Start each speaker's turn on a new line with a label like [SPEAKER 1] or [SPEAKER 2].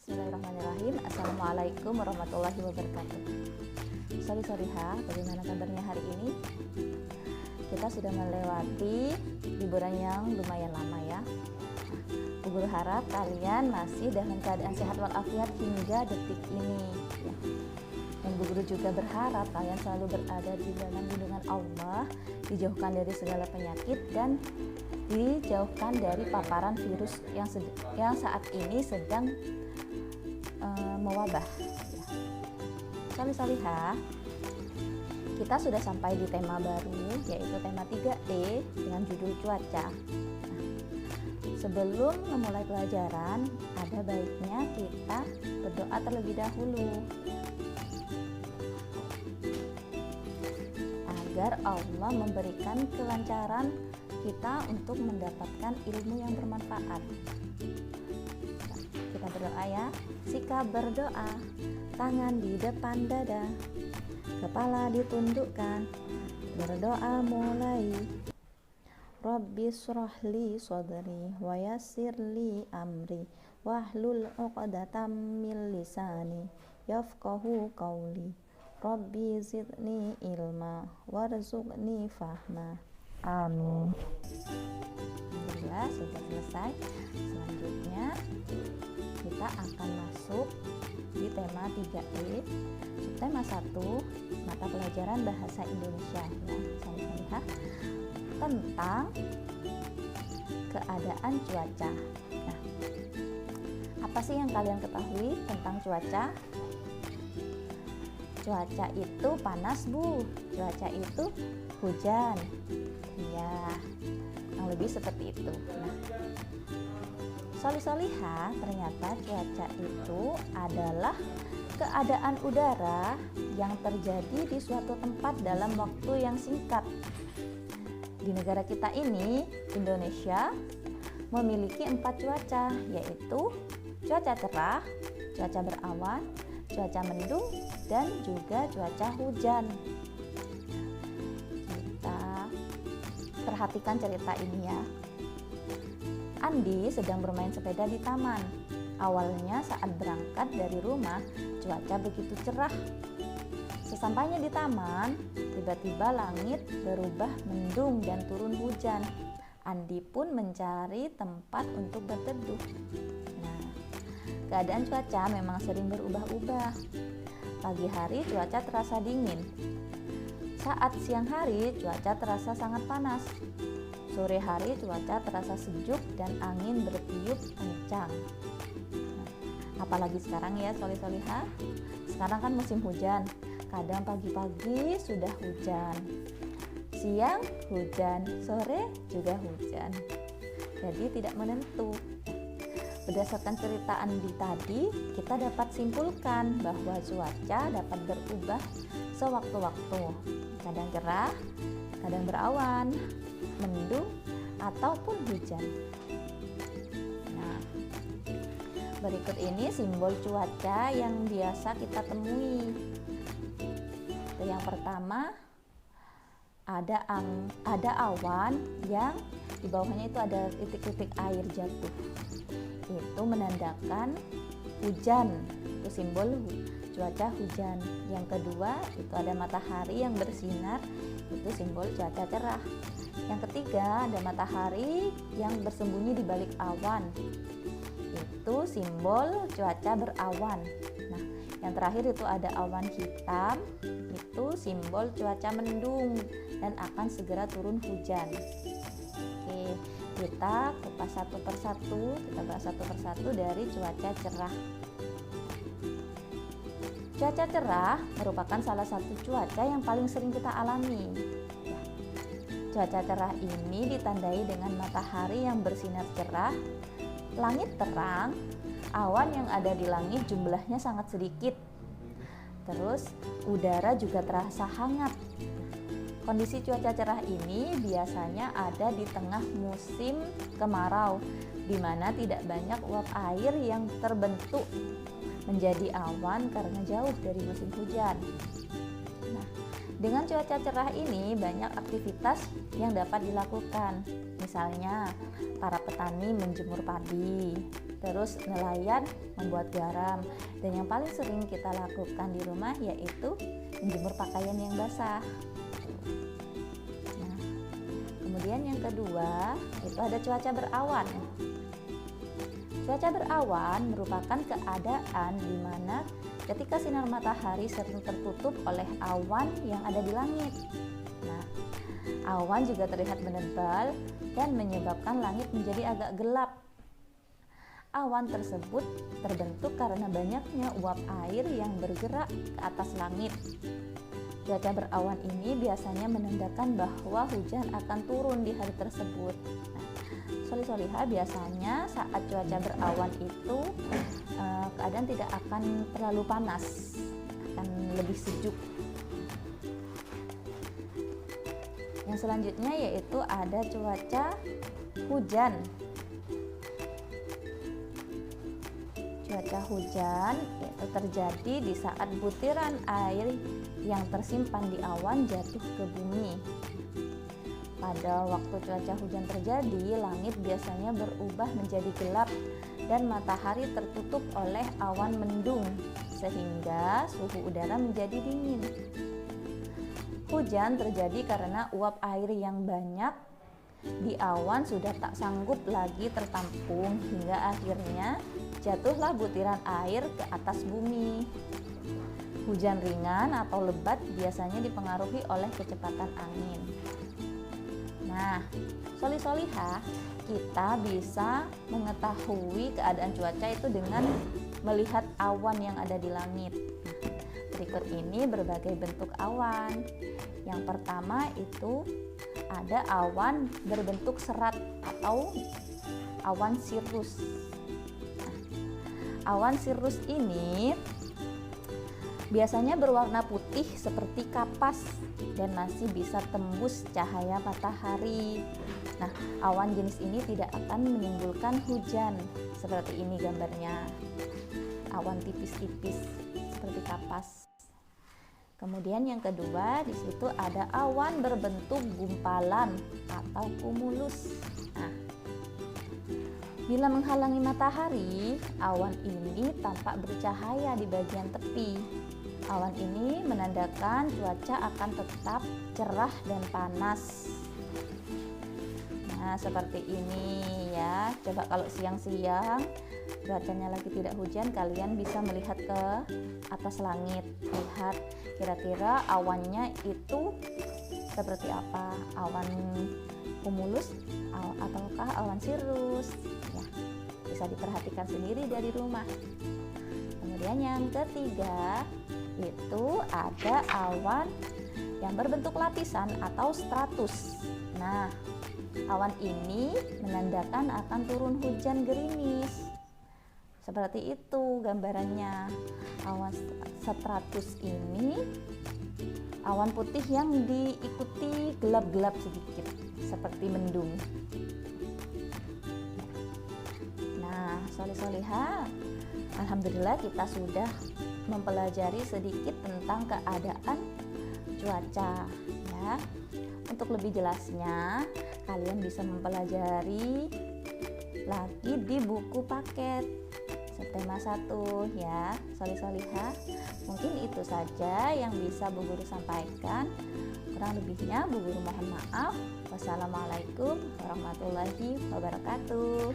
[SPEAKER 1] Bismillahirrahmanirrahim. Assalamualaikum warahmatullahi wabarakatuh. Sorry, bagaimana kabarnya hari ini? Kita sudah melewati liburan yang lumayan lama ya. Bu Guru harap kalian masih dalam keadaan sehat walafiat hingga detik ini ya. Dan Bu Guru juga berharap kalian selalu berada di dalam lindungan Allah, dijauhkan dari segala penyakit dan dijauhkan dari paparan virus yang saat ini sedang mewabah. Solih-solihah, kita sudah sampai di tema baru, yaitu tema 3E dengan judul cuaca. Sebelum memulai pelajaran, ada baiknya kita berdoa terlebih dahulu agar Allah memberikan kelancaran kita untuk mendapatkan ilmu yang bermanfaat. Kita berdoa ya. Sikap berdoa, tangan di depan dada, kepala ditundukkan, berdoa mulai. Rabbi shrahli sadri wa yassirli amri wahlul 'uqdatam min lisani yafqahu qawli. Rabbi zidni ilma warzuqni fahma. Amin. Alhamdulillah sudah selesai. Selanjutnya kita akan masuk di tema 3E, subtema 1, mata pelajaran bahasa Indonesia ya, solih-solihah, tentang keadaan cuaca. Nah, apa sih yang kalian ketahui tentang cuaca? Cuaca itu panas, Bu. Cuaca itu hujan. Iya, yang lebih seperti itu. Nah, solih-solihah, ternyata cuaca itu adalah keadaan udara yang terjadi di suatu tempat dalam waktu yang singkat. Di negara kita ini, Indonesia, memiliki 4 cuaca, yaitu cuaca cerah, cuaca berawan, cuaca mendung, dan juga cuaca hujan. Kita perhatikan cerita ini ya. Andi sedang bermain sepeda di taman. Awalnya saat berangkat dari rumah, cuaca begitu cerah. Sesampainya di taman, tiba-tiba langit berubah mendung dan turun hujan. Andi pun mencari tempat untuk berteduh. Nah, keadaan cuaca memang sering berubah-ubah. Pagi hari cuaca terasa dingin. Saat siang hari cuaca terasa sangat panas. Sore hari cuaca terasa sejuk dan angin bertiup kencang. Nah, apalagi sekarang ya solih-solihah. Sekarang kan musim hujan. Kadang pagi-pagi sudah hujan, siang hujan, sore juga hujan. Jadi tidak menentu. Berdasarkan cerita Andi tadi, kita dapat simpulkan bahwa cuaca dapat berubah sewaktu-waktu. Kadang cerah, kadang berawan, mendung, ataupun hujan. Nah, berikut ini simbol cuaca yang biasa kita temui. Yang pertama, ada awan yang di bawahnya itu ada titik-titik air jatuh. Itu menandakan hujan, itu simbol cuaca hujan. Yang kedua, itu ada matahari yang bersinar, itu simbol cuaca cerah. Yang ketiga, ada matahari yang bersembunyi di balik awan, itu simbol cuaca berawan. Nah, yang terakhir itu ada awan hitam, itu simbol cuaca mendung dan akan segera turun hujan. Oke, kita kupas satu persatu, kita bahas satu persatu dari cuaca cerah. Cuaca cerah merupakan salah satu cuaca yang paling sering kita alami. Cuaca cerah ini ditandai dengan matahari yang bersinar cerah, langit terang, awan yang ada di langit jumlahnya sangat sedikit. Terus udara juga terasa hangat. Kondisi cuaca cerah ini biasanya ada di tengah musim kemarau, di mana tidak banyak uap air yang terbentuk menjadi awan karena jauh dari musim hujan. Nah, Dengan cuaca cerah ini banyak aktivitas yang dapat dilakukan. Misalnya para petani menjemur padi, terus nelayan membuat garam, dan yang paling sering kita lakukan di rumah yaitu menjemur pakaian yang basah. Nah, kemudian yang kedua itu ada cuaca berawan. Cuaca berawan merupakan keadaan di mana ketika sinar matahari sering tertutup oleh awan yang ada di langit. Nah, awan juga terlihat menebal dan menyebabkan langit menjadi agak gelap. Awan tersebut terbentuk karena banyaknya uap air yang bergerak ke atas langit. Cuaca berawan ini biasanya menandakan bahwa hujan akan turun di hari tersebut. Nah, Soli-solihah, biasanya saat cuaca berawan itu keadaan tidak akan terlalu panas, akan lebih sejuk. Yang selanjutnya yaitu ada cuaca hujan. Cuaca hujan itu terjadi di saat butiran air yang tersimpan di awan jatuh ke bumi. Pada waktu cuaca hujan terjadi, langit biasanya berubah menjadi gelap dan matahari tertutup oleh awan mendung, sehingga suhu udara menjadi dingin. Hujan terjadi karena uap air yang banyak di awan sudah tak sanggup lagi tertampung, hingga akhirnya jatuhlah butiran air ke atas bumi. Hujan ringan atau lebat biasanya dipengaruhi oleh kecepatan angin. Nah, soli-solihah, kita bisa mengetahui keadaan cuaca itu dengan melihat awan yang ada di langit. Nah, berikut ini berbagai bentuk awan. Yang pertama itu ada awan berbentuk serat atau awan sirrus. Nah, awan sirrus ini biasanya berwarna putih seperti kapas dan masih bisa tembus cahaya matahari. Nah, awan jenis ini tidak akan menimbulkan hujan. Seperti ini gambarnya. Awan tipis-tipis seperti kapas. Kemudian yang kedua, di situ ada awan berbentuk gumpalan atau cumulus. Nah, bila menghalangi matahari, awan ini tampak bercahaya di bagian tepi. Awan ini menandakan cuaca akan tetap cerah dan panas. Nah, seperti ini ya. Coba kalau siang-siang cuacanya lagi tidak hujan, kalian bisa melihat ke atas langit. Lihat kira-kira awannya itu seperti apa? Awan cumulus ataukah awan sirrus? Ya, bisa diperhatikan sendiri dari rumah. Kemudian yang ketiga itu ada awan yang berbentuk lapisan atau stratus. Nah, awan ini menandakan akan turun hujan gerimis. Seperti itu gambarannya. Awan stratus ini awan putih yang diikuti gelap-gelap sedikit seperti mendung. Nah, soli-solihah, alhamdulillah kita sudah mempelajari sedikit tentang keadaan cuaca ya. Untuk lebih jelasnya, kalian bisa mempelajari lagi di buku paket subtema 1 ya, soli-solihah. Mungkin itu saja yang bisa Bu Guru sampaikan. Kurang lebihnya Bu Guru mohon maaf. Wassalamualaikum warahmatullahi wabarakatuh.